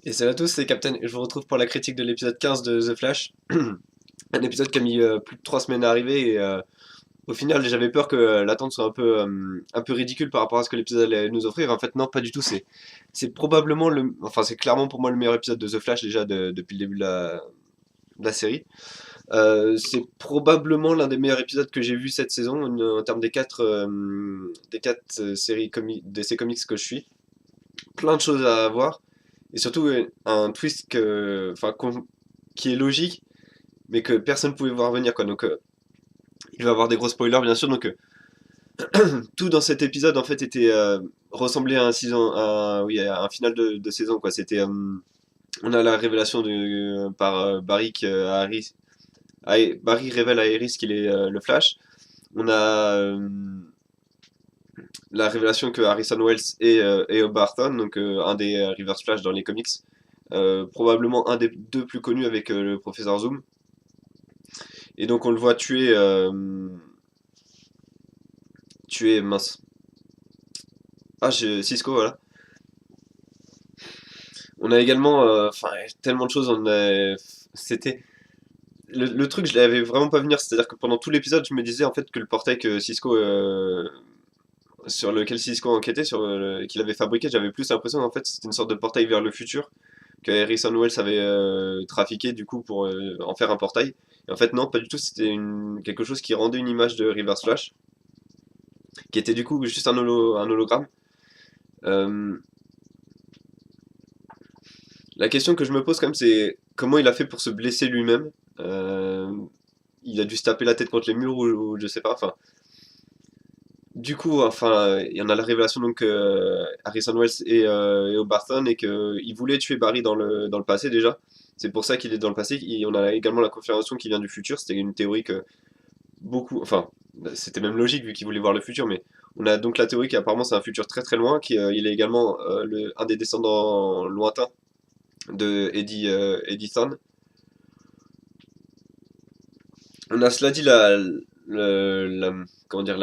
Et salut à tous, c'est Captain et je vous retrouve pour la critique de l'épisode 15 de The Flash. Un épisode qui a mis plus de 3 semaines à arriver et au final j'avais peur que l'attente soit un peu ridicule par rapport à ce que l'épisode allait nous offrir. En fait non, pas du tout, c'est probablement enfin c'est clairement pour moi le meilleur épisode de The Flash déjà depuis le début de la série. C'est probablement l'un des meilleurs épisodes que j'ai vu cette saison en termes des quatre séries DC Comics que je suis. Plein de choses à voir. Et surtout, un twist qui est logique, mais que personne ne pouvait voir venir, quoi. Donc, il va y avoir des gros spoilers, bien sûr. Donc, tout dans cet épisode, en fait, ressemblait oui, à un final de saison, quoi. On a la révélation par Barry Barry révèle à Iris qu'il est le Flash. On a la révélation que Harrison Wells est Barton, donc un des Reverse Flash dans les comics. Probablement un des deux plus connus avec le professeur Zoom. Et donc on le voit tuer mince. Cisco, voilà. On a également, tellement de choses. C'était le truc, je l'avais vraiment pas venir. C'est-à-dire que pendant tout l'épisode, je me disais en fait que le portail sur lequel Cisco enquêtait, qu'il avait fabriqué, j'avais plus l'impression en fait c'était une sorte de portail vers le futur que Harrison Wells avait trafiqué du coup pour en faire un portail. Et en fait non, pas du tout. Quelque chose qui rendait une image de Reverse Flash, qui était du coup juste un hologramme. Euh, la question que je me pose quand même, c'est comment il a fait pour se blesser lui-même. Euh, il a dû se taper la tête contre les murs ou je sais pas. Enfin, du coup, enfin, il y en a la révélation donc Harrison Wells et O'Barton et qu'il voulait tuer Barry dans le passé déjà. C'est pour ça qu'il est dans le passé. Et on a également la confirmation qui vient du futur. C'était une théorie que enfin, c'était même logique vu qu'il voulait voir le futur, mais on a donc la théorie qu'apparemment c'est un futur très très loin, qu'il est également un des descendants lointains de Eddie Thawne. On a cela dit comment dire,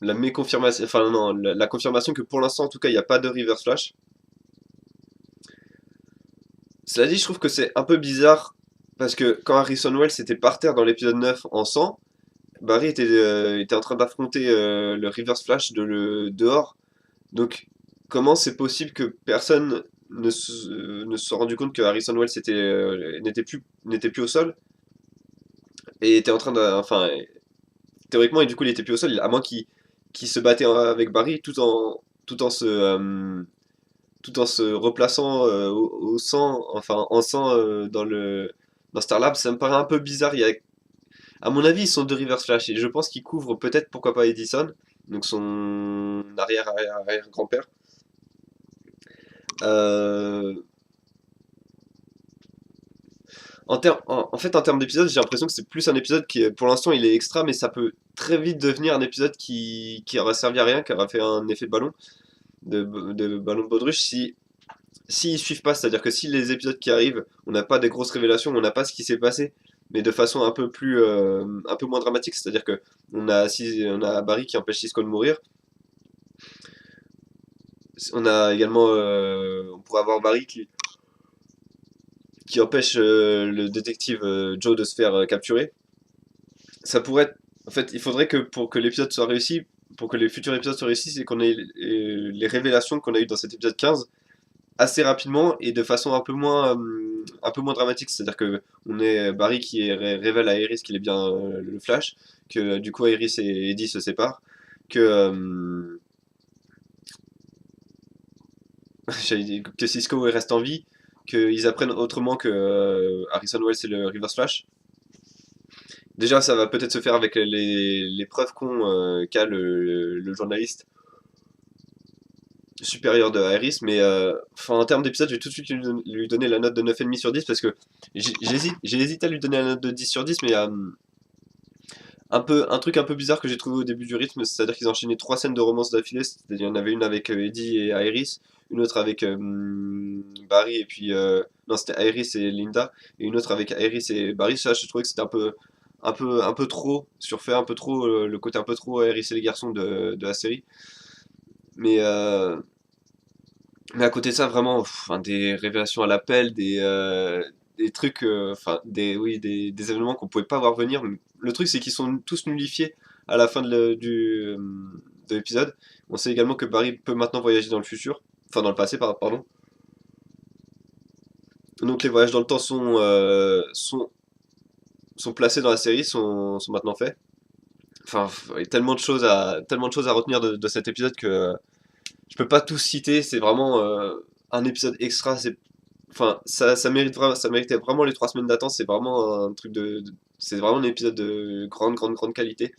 la méconfirmation, enfin non, la confirmation que pour l'instant en tout cas il n'y a pas de Reverse Flash. Cela dit, je trouve que c'est un peu bizarre parce que quand Harrison Wells était par terre dans l'épisode 9 en sang, Barry était en train d'affronter le Reverse Flash dehors. Donc, comment c'est possible que personne ne se soit rendu compte que Harrison Wells n'était plus au sol et était en train de. Enfin, théoriquement, et du coup, il était plus au sol, à moins qu'il se battait avec Barry tout en se replaçant au sang, enfin en sang dans Star Lab. Ça me paraît un peu bizarre. À mon avis, ils sont deux Reverse Flash et je pense qu'ils couvrent peut-être, pourquoi pas Edison, donc son arrière-grand-père. Euh, en fait, en termes d'épisode, j'ai l'impression que c'est plus un épisode qui, pour l'instant, il est extra, mais ça peut très vite devenir un épisode qui aura servi à rien, qui aura fait un effet de ballon de baudruche, si ils suivent pas. C'est-à-dire que si les épisodes qui arrivent, on n'a pas des grosses révélations, on n'a pas ce qui s'est passé, mais de façon un peu moins dramatique. C'est-à-dire que on a Barry qui empêche Cisco de mourir. On a également, on pourrait avoir Barry qui empêche le détective Joe de se faire capturer. Ça pourrait être. En fait, il faudrait que pour que l'épisode soit réussi, pour que les futurs épisodes soient réussis, c'est qu'on ait les révélations qu'on a eues dans cet épisode 15 assez rapidement et de façon un peu moins dramatique. C'est-à-dire que on est Barry qui révèle à Iris qu'il est bien le Flash, que du coup Iris et Eddie se séparent, que, que Cisco reste en vie, qu'ils apprennent autrement que Harrison Wells est le Reverse Flash. Déjà, ça va peut-être se faire avec les preuves qu'a le journaliste supérieur de Harris, mais en termes d'épisode, je vais tout de suite lui donner la note de 9,5 sur 10 parce que j'ai hésité à lui donner la note de 10 sur 10, mais un truc un peu bizarre que j'ai trouvé au début du rythme, c'est-à-dire qu'ils enchaînaient trois scènes de romance d'affilée. Il y en avait une avec Eddie et Iris, une autre avec Barry et puis non, c'était Iris et Linda, et une autre avec Iris et Barry. Ça, je trouvais que c'était un peu trop surfait, un peu trop le côté un peu trop Iris et les garçons de la série. Mais Mais à côté de ça, vraiment, enfin, des révélations à l'appel, des trucs, enfin, oui, des événements qu'on pouvait pas voir venir. Le truc, c'est qu'ils sont tous nullifiés à la fin de l'épisode. On sait également que Barry peut maintenant voyager dans le futur, enfin dans le passé, pardon. Donc les voyages dans le temps sont placés dans la série, sont maintenant faits. Enfin, il y a tellement de choses à retenir de cet épisode que je peux pas tout citer. C'est vraiment un épisode extra. Enfin, ça méritait vraiment les 3 semaines d'attente. C'est vraiment un truc c'est vraiment un épisode de grande qualité.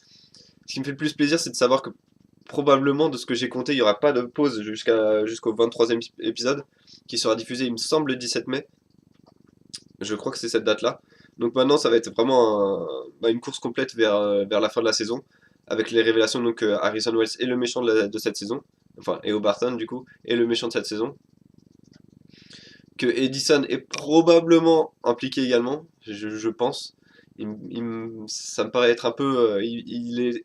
Ce qui me fait le plus plaisir, c'est de savoir que probablement, de ce que j'ai compté, il n'y aura pas de pause jusqu'au 23e épisode, qui sera diffusé, il me semble, le 17 mai. Je crois que c'est cette date-là. Donc maintenant, ça va être vraiment une course complète vers la fin de la saison, avec les révélations, donc Harrison Wells est le méchant de cette saison, enfin, et Barton du coup, est le méchant de cette saison, que Edison est probablement impliqué également, je pense. Ça me paraît être un peu, il est,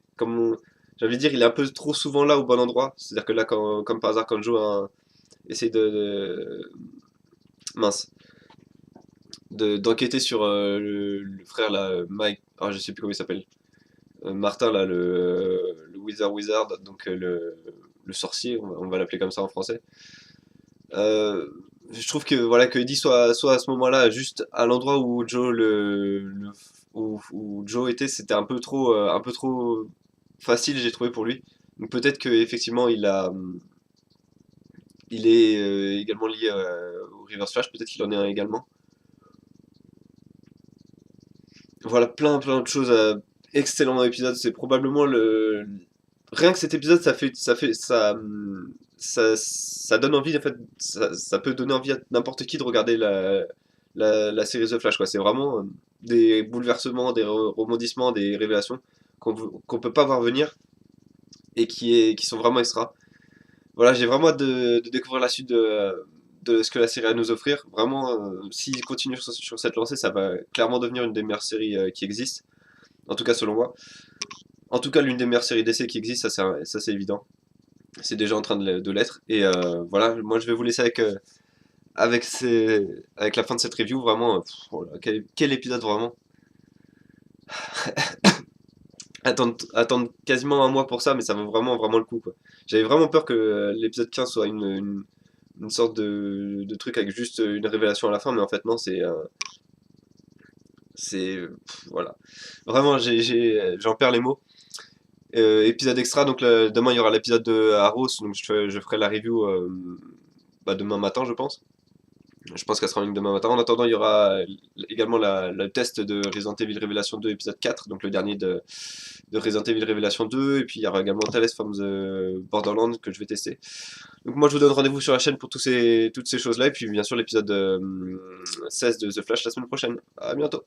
j'ai envie de dire, il est un peu trop souvent là au bon endroit. C'est-à-dire que là, comme par hasard, quand Joe essaie mince, d'enquêter sur le frère là, Mike, ah, je sais plus comment il s'appelle, Martin là, le Wizard, donc le sorcier, on va l'appeler comme ça en français. Euh, je trouve que voilà que Eddie soit à ce moment-là, juste à l'endroit où où Joe était, c'était un peu trop facile, j'ai trouvé pour lui. Donc peut-être que effectivement il est également lié au Reverse Flash, peut-être qu'il en est un également. Voilà, plein de choses. Excellent épisode. C'est probablement le. Rien que cet épisode, ça donne envie, en fait, ça peut donner envie à n'importe qui de regarder la série The Flash, quoi. C'est vraiment des bouleversements, des rebondissements, des révélations qu'on peut pas voir venir et qui sont vraiment extra. Voilà, j'ai vraiment hâte de découvrir la suite de ce que la série a à nous offrir. Vraiment, s'il continue sur cette lancée, ça va clairement devenir une des meilleures séries qui existent. En tout cas, selon moi. En tout cas, l'une des meilleures séries d'essai qui existent, ça c'est évident. C'est déjà en train de l'être. Et voilà, moi je vais vous laisser avec la fin de cette review. Vraiment, oh là, quel épisode vraiment. Attendre quasiment un mois pour ça, mais ça vaut vraiment le coup, quoi. J'avais vraiment peur que l'épisode 15 soit une sorte de truc avec juste une révélation à la fin, mais en fait non, voilà. Vraiment, j'en perds les mots. Épisode extra, donc demain il y aura l'épisode de Arrows, donc je ferai la review demain matin, je pense. Je pense qu'elle sera en ligne demain matin. En attendant, il y aura également le test de Resident Evil Révélation 2, épisode 4, donc le dernier de Resident Evil Révélation 2, et puis il y aura également Tales from the Borderlands que je vais tester. Donc moi je vous donne rendez-vous sur la chaîne pour toutes ces choses-là, et puis bien sûr l'épisode 16 de The Flash la semaine prochaine. À bientôt.